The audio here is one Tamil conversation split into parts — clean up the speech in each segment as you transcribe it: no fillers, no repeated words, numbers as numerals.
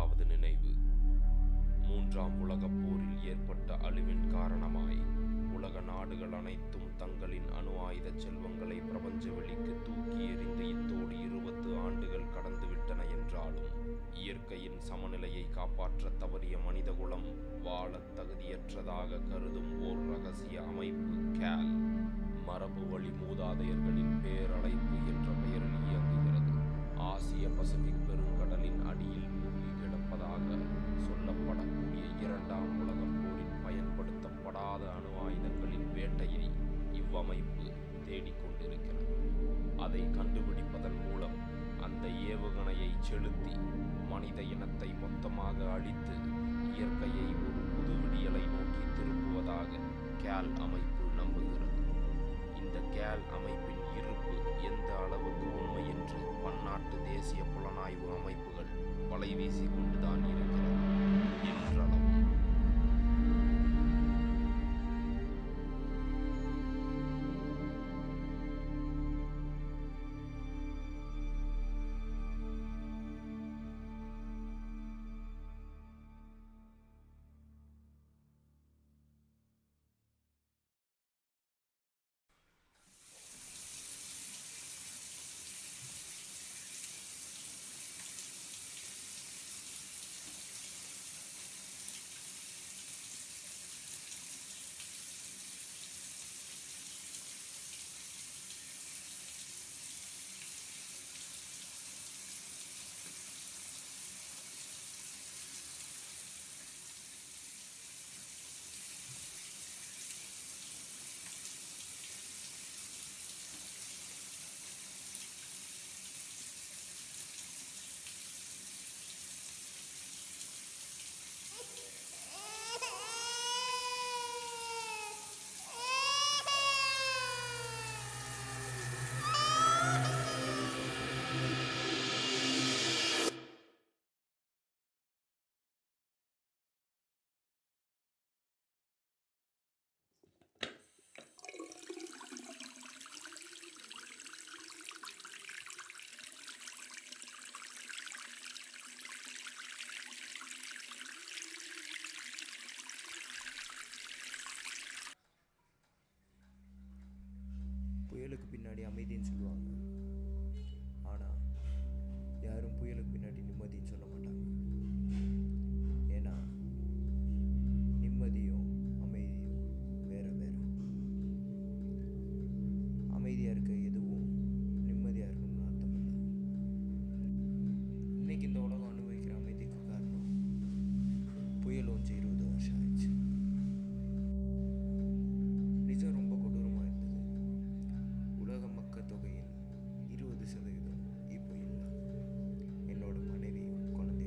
முதலாவது நினைவு. மூன்றாம் உலகப் போரில் ஏற்பட்ட அழிவின் காரணமாய் உலக நாடுகள் அனைத்தும் தங்களின் அணு ஆயுத செல்வங்களை பிரபஞ்ச வெளிக்கு தூக்கி எறிந்து இத்தோடு 20 ஆண்டுகள் கடந்துவிட்டன என்றாலும் இயற்கையின் சமநிலையை காப்பாற்ற தவறிய மனிதகுலம் வாழத் தகுதியற்றதாக கருதும் ஓர் ரகசிய அமைப்பு கேல், மரபு வழி மூதாதையர்களின் பேரழைப்பு என்ற பெயரில் இயங்குகிறது. ஆசிய பசிபிக் பெருங்கடலின் அடியில் மூழ்கி கிடப்பதாக சொல்லப்படக்கூடிய 2ஆம் உலகப் போரில் பயன்படுத்தப்படாத அணு ஆயுதங்களின் வேட்டையை இவ்வமைப்பு தேடிக்கொண்டிருக்கிறது. அதை கண்டுபிடிப்பதன் மூலம் அந்த ஏவுகணையை செலுத்தி மனித இனத்தை மொத்தமாக அழித்து இயற்கையை ஒரு புது விடியலை நோக்கி திருப்புவதாக கேல் அமைப்பு நம்புகிறது. இந்த கேல் அமைப்பின் இருப்பு எந்த அளவுக்கு உண்மை என்று பன்னாட்டு தேசிய புலனாய்வு அமைப்புகள் வலை வீசி கொண்டுதான் இருக்கிறது என்றளவு. புயலுக்கு பின்னாடி அமைதின்னு சொல்லுவாங்க, ஆனால் யாரும் புயலுக்கு பின்னாடி நிம்மதின்னு சொல்ல மாட்டாங்க. ஏன்னா நிம்மதியும் அமைதியும் வேறு வேறு. அமைதியாக இருக்க எதுவும் நிம்மதியாக இருக்கணும்னு அர்த்தம் இல்லை. இன்னைக்கு இந்த உலகம் அனுபவிக்கிற அமைதிக்கு காரணம் புயல் 20 வருஷம் ஆயிடுச்சு. நிஜம் ரொம்ப கொடூரமாக இருந்தது. உலக மக்கள் தொகையில் 20% இப்போ இல்லை. என்னோட மனைவியும் குழந்தை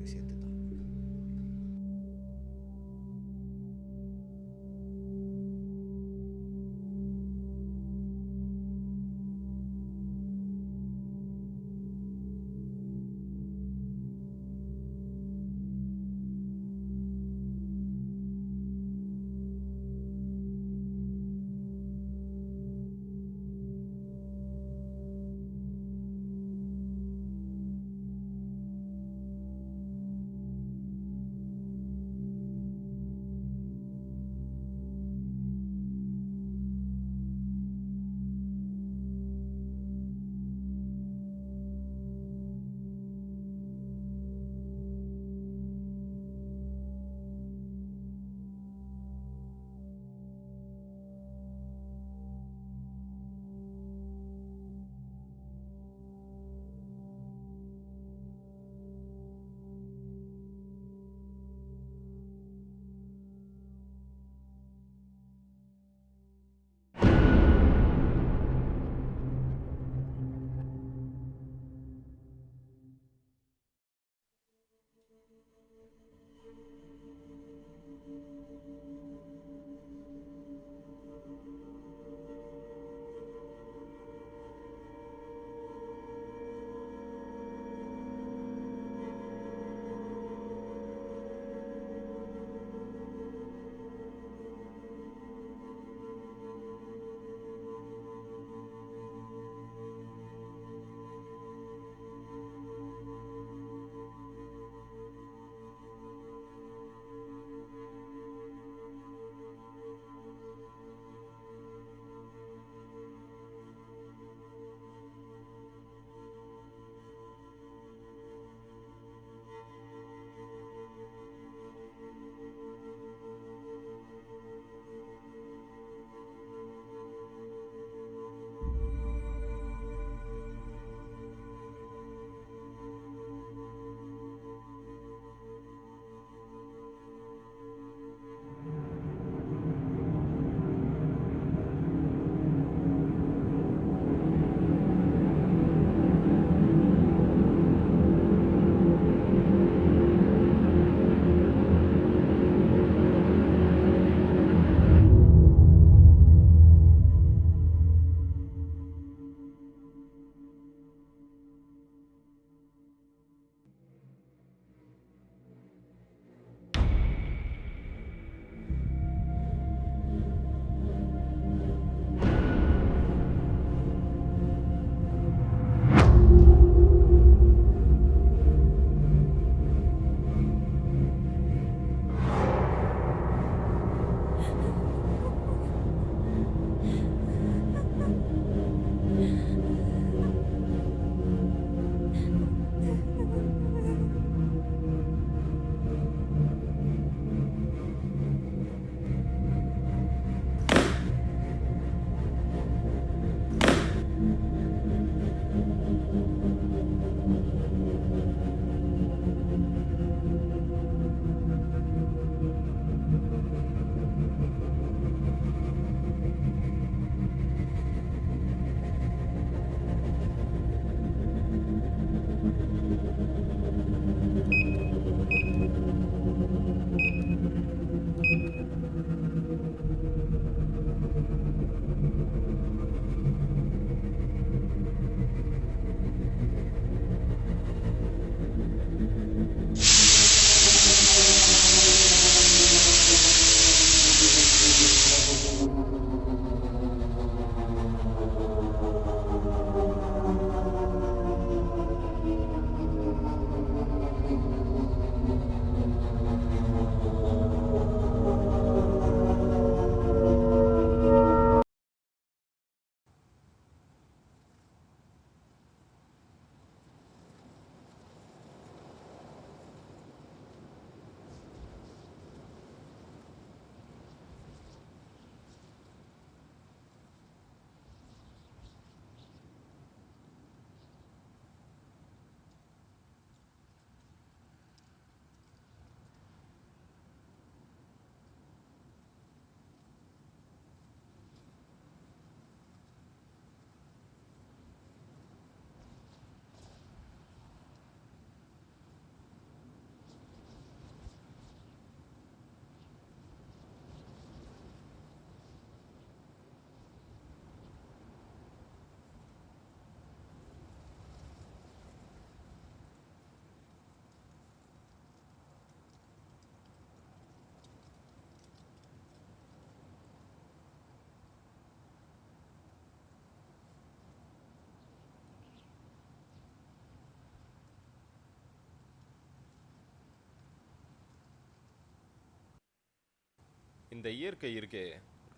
இந்த இயற்கை இருக்கே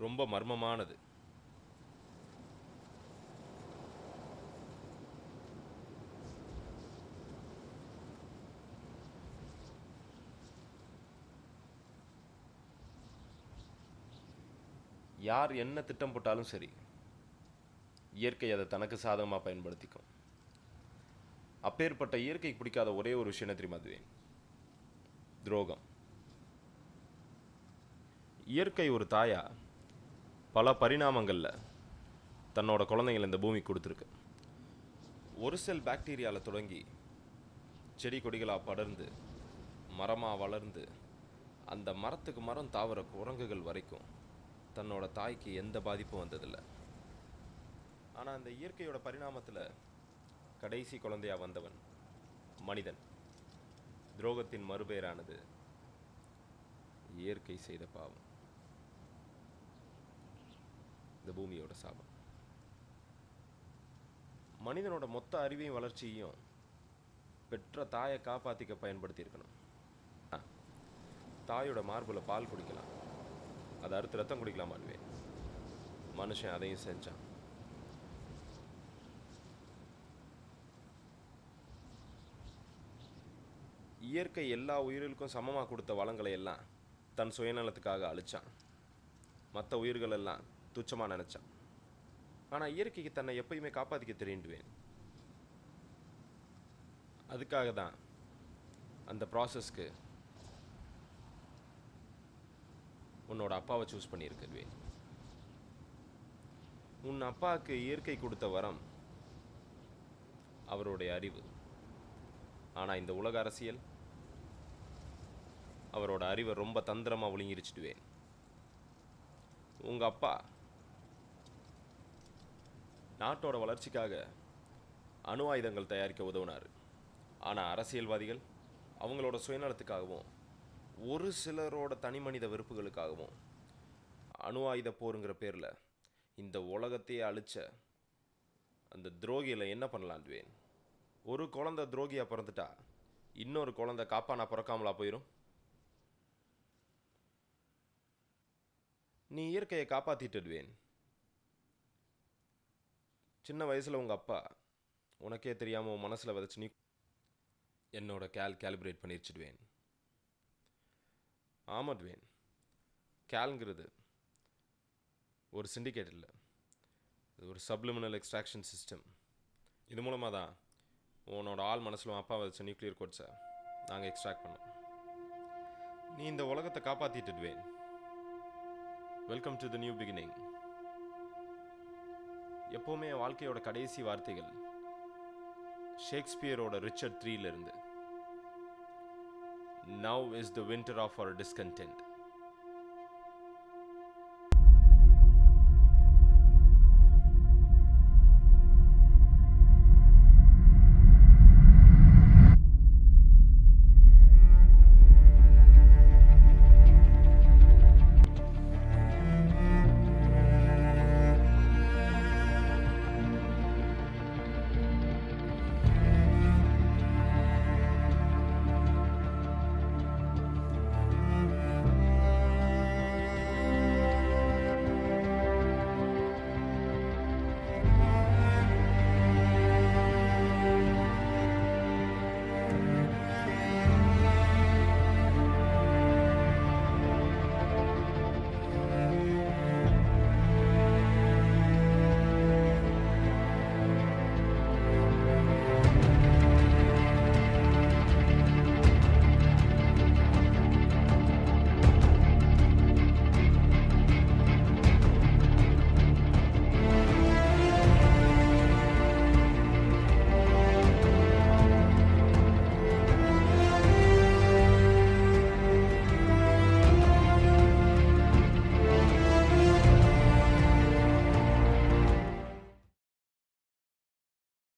ரொம்ப மர்மமானது. யார் என்ன திட்டம் போட்டாலும் சரி, இயற்கை அதை தனக்கு சாதகமாக பயன்படுத்திக்கும். அப்பேற்பட்ட இயற்கைக்கு பிடிக்காத ஒரே ஒரு விஷயம் என்ன தெரியுமா அதுவே? துரோகம். இயற்கை ஒரு தாயா பல பரிணாமங்களில் தன்னோட குழந்தைங்களை இந்த பூமிக்கு கொடுத்துருக்கு. ஒரு செல் பாக்டீரியாவில் தொடங்கி செடி கொடிகளாக படர்ந்து மரமாக வளர்ந்து அந்த மரத்துக்கு மரம் தாவர குரங்குகள் வரைக்கும் தன்னோட தாய்க்கு எந்த பாதிப்பும் வந்ததில்லை. ஆனால் அந்த இயற்கையோட பரிணாமத்தில் கடைசி குழந்தையாக வந்தவன் மனிதன். துரோகத்தின் மறுபெயரானது இயற்கை செய்த பாவம், இந்த பூமியோட சாபம். மனிதனோட மொத்த அறிவையும் வளர்ச்சியையும் பெற்ற தாயை காப்பாற்றிக்க பயன்படுத்தி இருக்கணும். தாயோட மார்புல பால் குடிக்கலாம், அதை அறுத்து ரத்தம் குடிக்கலாமான்வே. மனுஷன் அதையும் செஞ்சான். இயற்கை எல்லா உயிர்களுக்கும் சமமாக கொடுத்த வளங்களை எல்லாம் தன் சுயநலத்துக்காக அழிச்சான். மற்ற உயிர்கள் எல்லாம் துச்சமாக நினைச்சான். ஆனால் இயற்கைக்கு தன்னை எப்பயுமே காப்பாற்றிக்க தெரியுண்டுவேன். அதுக்காக தான் அந்த ப்ராசஸ்க்கு உன்னோட அப்பாவை சூஸ் பண்ணியிருக்கவே. உன் அப்பாவுக்கு இயற்கை கொடுத்த வரம் அவருடைய அறிவு. ஆனால் இந்த உலக அரசியல் அவரோட அறிவை ரொம்ப தந்திரமாக ஒழுங்கிருச்சுடுவேன். உங்கள் அப்பா நாட்டோட வளர்ச்சிக்காக அணு ஆயுதங்கள் தயாரிக்க உதவினார். ஆனால் அரசியல்வாதிகள் அவங்களோட சுயநலத்துக்காகவும் ஒரு சிலரோட தனி மனித வெறுப்புகளுக்காகவும் அணு ஆயுத போருங்கிற பேரில் இந்த உலகத்தையே அழிச்ச அந்த துரோகியில் என்ன பண்ணலான்டுவேன்? ஒரு குழந்தை துரோகியாக பிறந்துட்டா இன்னொரு குழந்தை காப்பானா பிறக்காமலா போயிடும்? நீ இயற்கையை காப்பாற்றிட்டுடுவேன். சின்ன வயசில் உங்கள் அப்பா உனக்கே தெரியாமல் உன் மனசில் விதைச்சு நீ என்னோட கேலிப்ரேட் பண்ணிடுச்சுடுவேன். ஆமாடுவேன், கேல்ங்கிறது ஒரு சிண்டிகேட் இல்லை, இது ஒரு சப்ளிமினல் எக்ஸ்ட்ராக்ஷன் சிஸ்டம். இது மூலமாக தான் உன்னோட ஆள் மனசில் அப்பா வச்ச நியூக்ளியர் கோட்ஸை நாங்கள் எக்ஸ்ட்ராக்ட் பண்ணோம். நீ இந்த உலகத்தை காப்பாற்றிட்டுடுவேன். Welcome to the new beginning. எப்போவுமே வாழ்க்கையோட கடைசி வார்த்தைகள் ஷேக்ஸ்பியரோட ரிச்சர்ட் 3 இருந்து, now is the winter of our discontent.